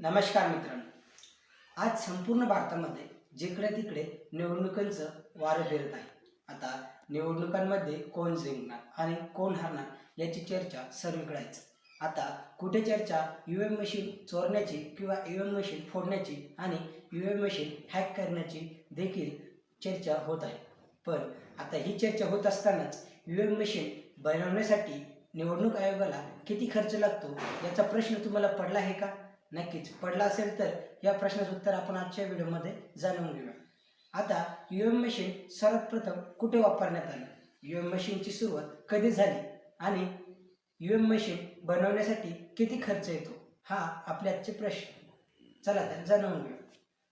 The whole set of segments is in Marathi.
नमस्कार मित्रांनो. आज संपूर्ण भारतामध्ये जिकडे तिकडे निवडणुकांचं वारं फिरत आहे. आता निवडणुकांमध्ये कोण जिंकणार आणि कोण हारणार याची चर्चा सर्वीकडे आहे. आता कुठे चर्चा ईव्हीएम मशीन चोरण्याची किंवा ईव्हीएम मशीन फोडण्याची आणि ईव्हीएम मशीन हॅक करण्याची देखील चर्चा होत आहे. पण आता ही चर्चा होत असतानाच ईव्हीएम मशीन बनवण्यासाठी निवडणूक आयोगाला किती खर्च लागतो याचा प्रश्न तुम्हाला पडला आहे का? नक्कीच पडला असेल तर या प्रश्नाचं उत्तर आपण आजच्या व्हिडिओमध्ये जाणून घेऊया. आता ईव्हीएम मशीन सर्वात प्रथम कुठे वापरण्यात आलं, ईव्हीएम मशीनची सुरुवात कधी झाली आणि ईव्हीएम मशीन बनवण्यासाठी किती खर्च येतो, हा आपले आजचे प्रश्न. चला तर जाणून घेऊया.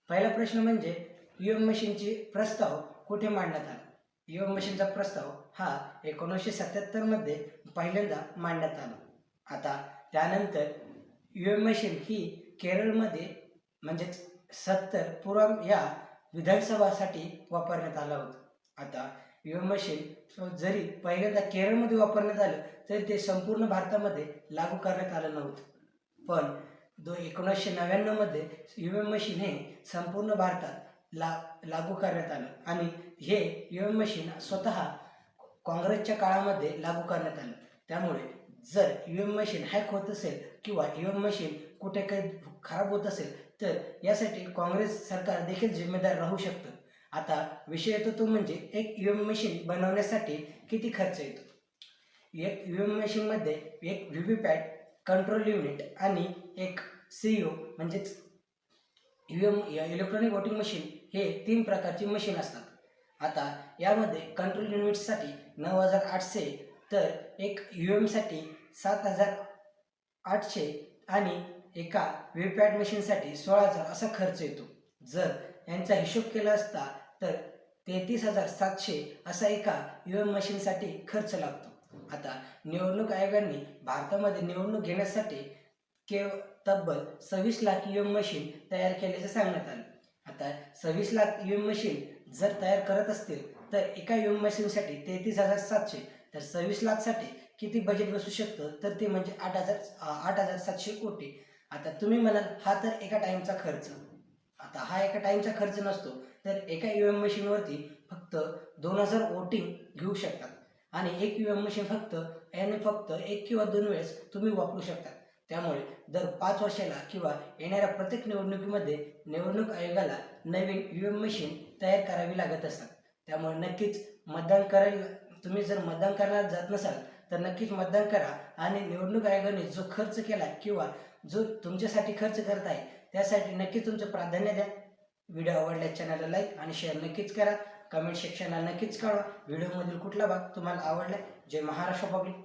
पहिला प्रश्न म्हणजे ईव्हीएम मशीनचे प्रस्ताव कुठे मांडण्यात आला. ईव्हीएम मशीनचा प्रस्ताव हा 1977 मध्ये पहिल्यांदा मांडण्यात आला. आता त्यानंतर ईव्हीएम मशीन ही केरळमध्ये म्हणजेच 70 पुरम या विधानसभासाठी वापरण्यात आला होता. आता ईव्हीएम मशीन जरी पहिल्यांदा केरळमध्ये वापरण्यात आलं तरी ते संपूर्ण भारतामध्ये लागू करण्यात आलं नव्हतं. पण 1999 मध्ये ईव्हीएम मशीन हे संपूर्ण भारतात लागू करण्यात आलं आणि हे ईव्हीएम मशीन स्वतः काँग्रेसच्या काळामध्ये लागू करण्यात आलं. त्यामुळे जर ईव्हीएम मशीन हॅक होत असेल किंवा ईव्हीएम मशीन कुठे काही खराब होत असेल तर यासाठी काँग्रेस सरकार देखील जिम्मेदार राहू शकतं. आता विषय येतो तो म्हणजे एक ईव्हीएम मशीन बनवण्यासाठी किती खर्च येतो. एक ईव्हीएम मशीनमध्ये एक व्हीव्हीपॅट, कंट्रोल युनिट आणि एक सीईओ म्हणजेच ईव्हीएम इलेक्ट्रॉनिक वोटिंग मशीन हे 3 प्रकारची मशीन असतात. आता यामध्ये कंट्रोल युनिटसाठी 9800 तर एक ईव्हीएमसाठी 7800 आणि एका व्हीव्हीपॅट मशीनसाठी 16000 असा खर्च येतो. जर यांचा हिशोब केला असता तर 33700 असा एका ईव्हीएम मशीनसाठी खर्च लागतो. आता निवडणूक आयोगाने भारतामध्ये निवडणूक घेण्यासाठी तब्बल 26 लाख ईव्हीएम मशीन तयार केल्याचे सांगण्यात आले. आता 26 लाख ईव्हीएम मशीन जर तयार करत असतील तर एका ईव्हीएम मशीनसाठी 33700 तर 26 लाखसाठी किती बजेट बसू शकतं तर ते म्हणजे 8700 कोटी. आता तुम्ही म्हणाल हा तर एका टाईमचा खर्च. आता हा एका टाईमचा खर्च नसतो, तर एका ईव्हीएम मशीनवरती फक्त 2000 वोटिंग घेऊ शकतात आणि एक ईव्हीएम मशीन फक्त 1 किंवा 2 वेळेस तुम्ही वापरू शकता. त्यामुळे दर 5 वर्षाला किंवा येणाऱ्या प्रत्येक निवडणुकीमध्ये निवडणूक आयोगाला नवीन ईव्हीएम मशीन तयार करावी लागत असतात. त्यामुळे नक्कीच मतदान करायला तुम्ही जर मतदान करण्यात जात नसाल तर नक्कीच मतदान करा आणि निवडणूक आयोगाने जो खर्च केला किंवा जो तुमच्यासाठी खर्च करत आहे त्यासाठी नक्कीच तुमचं प्राधान्य द्या. व्हिडिओ आवडल्यास चॅनलला लाईक आणि शेअर नक्कीच करा. कमेंट सेक्शनला नक्कीच कळवा व्हिडिओमधील कुठला भाग तुम्हाला आवडला. जय महाराष्ट्र पब्लिक.